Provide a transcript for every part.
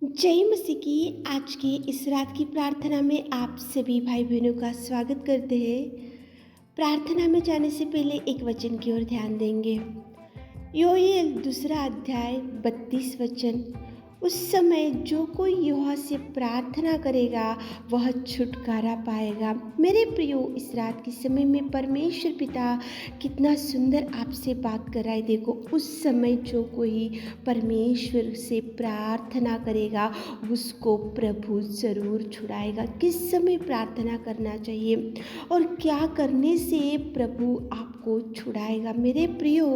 जय मसीह की आज की इस रात की प्रार्थना में आप सभी भाई बहनों का स्वागत करते हैं। प्रार्थना में जाने से पहले एक वचन की ओर ध्यान देंगे। योएल दूसरा अध्याय 32 वचन। उस समय जो कोई यहोवा से प्रार्थना करेगा वह छुटकारा पाएगा। मेरे प्रियो, इस रात के समय में परमेश्वर पिता कितना सुंदर आपसे बात कर रहा है। देखो, उस समय जो कोई परमेश्वर से प्रार्थना करेगा उसको प्रभु ज़रूर छुड़ाएगा। किस समय प्रार्थना करना चाहिए और क्या करने से प्रभु आपको छुड़ाएगा? मेरे प्रियो,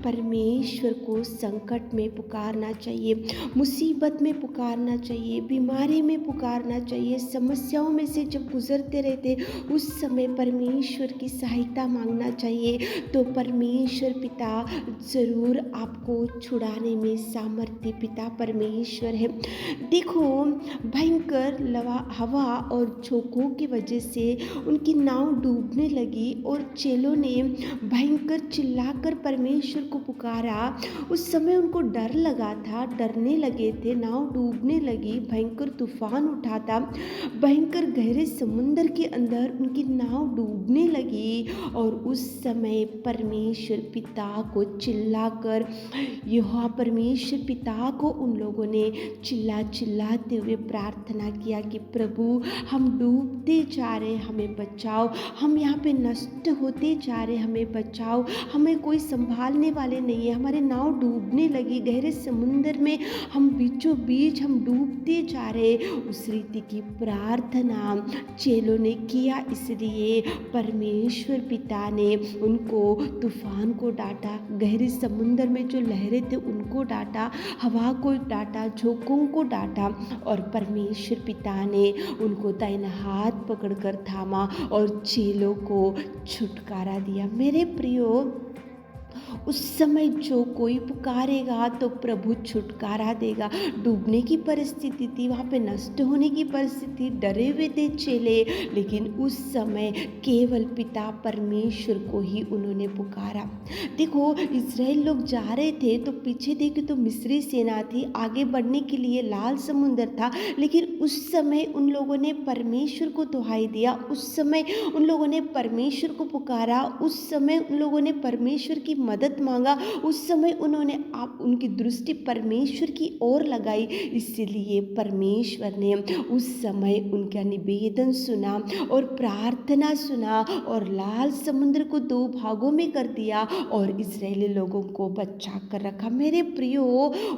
परमेश्वर को संकट में पुकारना चाहिए, मुसीबत में पुकारना चाहिए, बीमारी में पुकारना चाहिए। समस्याओं में से जब गुजरते रहते उस समय परमेश्वर की सहायता मांगना चाहिए, तो परमेश्वर पिता ज़रूर आपको छुड़ाने में सामर्थ्य पिता परमेश्वर है। देखो, भयंकर हवा और झोंकों की वजह से उनकी नाव डूबने लगी और चेलों ने भयंकर चिल्लाकर परमेश्वर को पुकारा। उस समय उनको डर लगा था, डरने लगे थे, नाव डूबने लगी, भयंकर तूफान उठा था, भयंकर गहरे समुद्र के अंदर उनकी नाव डूबने लगी। और उस समय परमेश्वर पिता को चिल्लाकर, यहोवा परमेश्वर पिता को उन लोगों ने चिल्लाते हुए प्रार्थना किया कि प्रभु, हम डूबते जा रहे, हमें बचाओ, हम यहाँ पे नष्ट होते जा रहे, हमें बचाओ, हमें कोई संभालने वाले नहीं है, हमारे नाव डूबने लगी, गहरे समुद्र में हम बीचों बीच हम डूबते जा रहे। उस रीति की प्रार्थना चेलों ने किया, इसलिए परमेश्वर पिता ने उनको तूफान को डांटा, गहरे समुद्र में जो लहरें थे उनको डांटा, हवा को डांटा, झोंकों को डांटा, और परमेश्वर पिता ने उनको दाहिना हाथ पकड़कर थामा और चेलों को छुटकारा दिया। मेरे प्रियो, उस समय जो कोई पुकारेगा तो प्रभु छुटकारा देगा। डूबने की परिस्थिति थी, वहाँ पे नष्ट होने की परिस्थिति, डरे हुए थे चेले, लेकिन उस समय केवल पिता परमेश्वर को ही उन्होंने पुकारा। देखो, इज़राइल लोग जा रहे थे तो पीछे देखे तो मिस्री सेना थी, आगे बढ़ने के लिए लाल समुद्र था, लेकिन उस समय उन लोगों ने परमेश्वर को दुहाई दिया, उस समय उन लोगों ने परमेश्वर को पुकारा, उस समय उन लोगों ने परमेश्वर की मदद मांगा, उस समय उन्होंने उनकी दृष्टि परमेश्वर की ओर लगाई, इसलिए परमेश्वर ने उस समय उनका निवेदन सुना और प्रार्थना सुना और लाल समुद्र को दो भागों में कर दिया और इस्राएली लोगों को बचा कर रखा। मेरे प्रियो,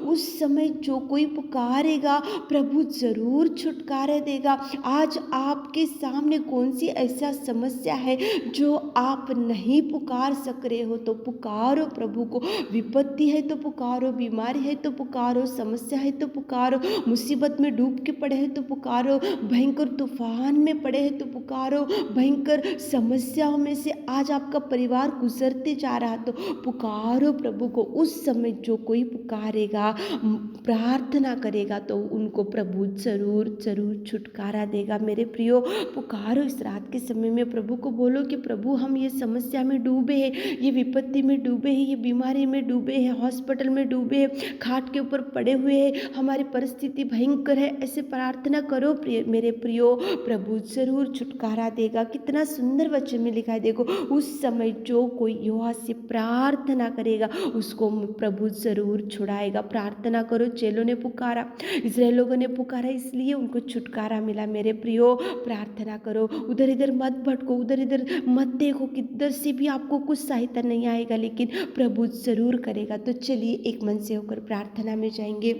उस समय जो कोई पुकारेगा प्रभु जरूर छुटकारा देगा। आज आपके सामने कौन सी ऐसा समस्या है जो आप नहीं पुकार सक रहे हो, तो पुकारो प्रभु को। विपत्ति है तो पुकारो, बीमारी है तो पुकारो, समस्या है तो पुकारो, मुसीबत में डूब के पड़े हैं तो पुकारो, भयंकर तूफान में पड़े हैं तो पुकारो, भयंकर समस्याओं में से आज आपका परिवार गुजरते जा रहा तो पुकारो प्रभु को। उस समय जो कोई पुकारेगा, प्रार्थना करेगा, तो उनको प्रभु जरूर जरूर छुटकारा देगा। मेरे प्रियो, पुकारो इस रात के समय में, प्रभु को बोलो कि प्रभु, हम ये समस्या में डूबे हैं, ये विपत्ति में डूबे हैं, ये बीमारी में डूबे हैं, हॉस्पिटल में डूबे हैं, खाट के ऊपर पड़े हुए हैं, हमारी परिस्थिति भयंकर है। ऐसे प्रार्थना करो मेरे प्रियो, प्रभु जरूर छुटकारा देगा। कितना सुंदर वचन में लिखा है, देखो, उस समय जो कोई यहोवा से प्रार्थना करेगा उसको प्रभु जरूर छुड़ाएगा। प्रार्थना करो। चेलों ने पुकारा, इस्राएल लोगों ने पुकारा, इसलिए उनको छुटकारा मिला। मेरे प्रियो, प्रार्थना करो, उधर इधर मत भटको, उधर इधर मत देखो, किधर से भी आपको कुछ सहायता नहीं आएगा, लेकिन प्रभु जरूर करेगा। तो चलिए एक मन से होकर प्रार्थना में जाएंगे।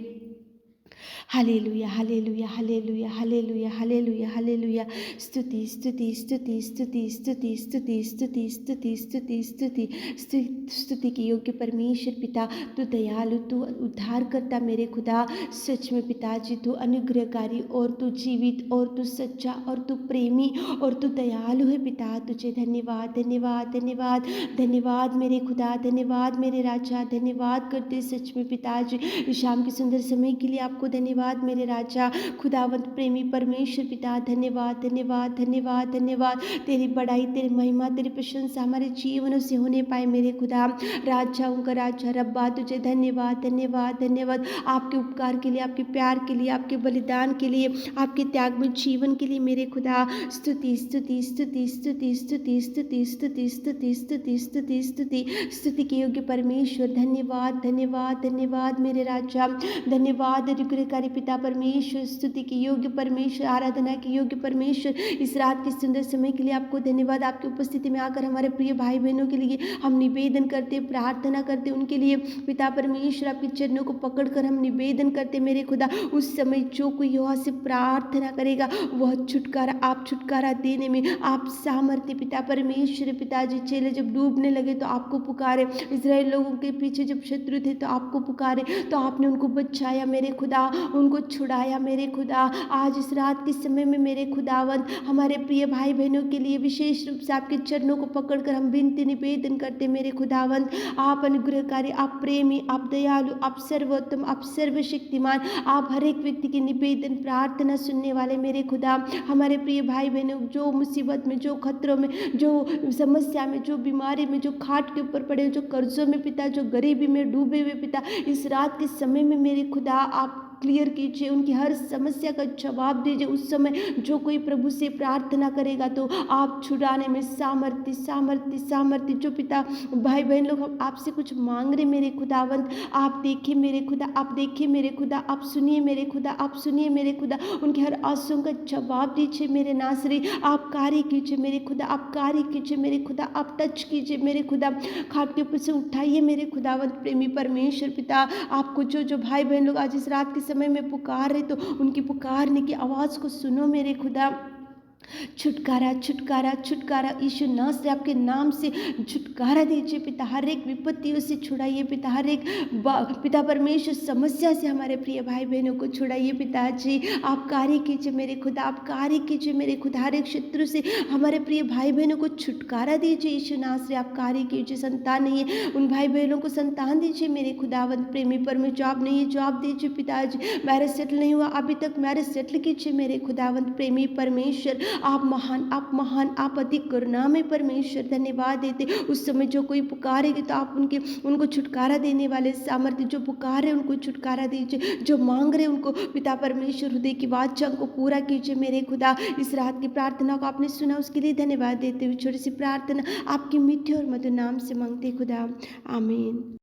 Hallelujah, hallelujah, hallelujah, hallelujah, hallelujah, hallelujah. स्तुति स्तुति स्तुति स्तुति स्तुति स्तुति स्तुति स्तुति स्तुति स्तुति स्तुति की योग्य परमेश्वर पिता, तू दयालु, तू उद्धार करता मेरे खुदा। सच में पिताजी, तू अनुग्रहकारी और तू जीवित और तू सच्चा और तू प्रेमी और तू दयालु है पिता। तुझे धन्यवाद, धन्यवाद, धन्यवाद, धन्यवाद मेरे खुदा, धन्यवाद मेरे राजा, धन्यवाद करते सच में पिताजी। इस शाम के सुंदर समय के लिए आपको धन्यवाद मेरे राजा, खुदावंत प्रेमी परमेश्वर पिता, धन्यवाद धन्यवाद धन्यवाद धन्यवाद। तेरी बड़ाई, तेरी महिमा, तेरी प्रशंसा हमारे जीवनों से होने पाए मेरे खुदा। राजाओं का राजा रब्बा, तुझे धन्यवाद धन्यवाद धन्यवाद, आपके उपकार के लिए, आपके प्यार के लिए, आपके बलिदान के लिए, आपके त्याग में जीवन के लिए मेरे खुदा। स्तुति स्तुति स्तुति स्तुति स्तुति स्तुति स्तुति स्तुति स्तुति स्तुति स्तुति स्तुति के योग्य परमेश्वर, धन्यवाद धन्यवाद धन्यवाद मेरे राजा, धन्यवाद अनुग्रहकारी पिता परमेश्वर, स्तुति के योग्य परमेश्वर, आराधना के योग्य परमेश्वर। इस रात के सुंदर समय के लिए आपको धन्यवाद। आपकी उपस्थिति में आकर हमारे प्रिय भाई बहनों के लिए हम निवेदन करते, प्रार्थना करते, उनके लिए पिता परमेश्वर आपके चरणों को पकड़कर हम निवेदन करते मेरे खुदा। उस समय जो कोई यहाँ से प्रार्थना करेगा वह छुटकारा, आप छुटकारा देने में आप सामर्थ्य पिता परमेश्वर। पिताजी, चेले जब डूबने लगे तो आपको पुकारे, इस्राएल लोगों के पीछे जब शत्रु थे तो आपको पुकारे, तो आपने उनको बचाया मेरे खुदा, उनको छुड़ाया मेरे खुदा। आज इस रात के समय में मेरे खुदावंत हमारे प्रिय भाई बहनों के लिए विशेष रूप से आपके चरणों को पकड़कर हम विनती निवेदन करते मेरे खुदावंत। आप अनुग्रहकारी, आप प्रेमी, आप दयालु, आप सर्वोत्तम, आप सर्वशक्तिमान, आप हर एक व्यक्ति की निवेदन प्रार्थना सुनने वाले मेरे खुदा। हमारे प्रिय भाई बहनों जो मुसीबत में, जो खतरों में, जो समस्या में, जो बीमारी में, जो खाट के ऊपर पड़े, जो कर्जों में पिता, जो गरीबी में डूबे हुए पिता, इस रात के समय में मेरे खुदा आप क्लियर कीजिए, उनकी हर समस्या का जवाब दीजिए। उस समय जो कोई प्रभु से प्रार्थना करेगा तो आप छुड़ाने में सामर्थ्य सामर्थ्य सामर्थ्य। जो पिता भाई बहन लोग हम आपसे कुछ मांग रहे मेरे खुदावंत, आप देखिए मेरे खुदा, आप देखिए मेरे खुदा, आप सुनिए मेरे खुदा, आप सुनिए मेरे खुदा। उनके हर आंसुओं का जवाब दीजिए मेरे नासरी, आप कार्य कीजिए मेरे खुदा, आप कार्य कीजिए मेरे खुदा, आप टच कीजिए मेरे खुदा, खाट के ऊपर से उठाइए मेरे खुदावंत प्रेमी परमेश्वर पिता। आपको जो भाई बहन लोग आज इस रात के समय में पुकार रहे तो उनकी पुकारने की आवाज़ को सुनो मेरे खुदा। छुटकारा छुटकारा छुटकारा यीशु नाम से, आपके नाम से छुटकारा दीजिए पिता। हर एक विपत्तियों से छुड़ाइए पिता, हर एक पिता परमेश्वर समस्या से हमारे प्रिय भाई बहनों को छुड़ाइए पिताजी। आप कार्य कीजिए मेरे खुदा, आप कार्य कीजिए मेरे खुदा। हर एक शत्रु से हमारे प्रिय भाई बहनों को छुटकारा दीजिए यीशु नाम से। आप कार्य कीजिए, संतान नहीं है उन भाई बहनों को संतान दीजिए मेरे खुदावंत प्रेमी परमेश्वर। जॉब नहीं है जॉब दीजिए पिताजी। मैरिज सेटल नहीं हुआ अभी तक, मैरिज सेटल कीजिए मेरे खुदावंत प्रेमी परमेश्वर। आप महान, आप महान, आप अधिक करुणामय परमेश्वर। धन्यवाद देते उस समय जो कोई पुकारेगी तो आप उनको छुटकारा देने वाले सामर्थ्य, जो पुकारे उनको छुटकारा दीजिए, जो मांग रहे उनको पिता परमेश्वर हृदय की वाचा को पूरा कीजिए मेरे खुदा। इस रात की प्रार्थना को आपने सुना उसके लिए धन्यवाद देते हुए छोटी सी प्रार्थना आपकी मीठी और मधुर नाम से मांगते खुदा, आमीन।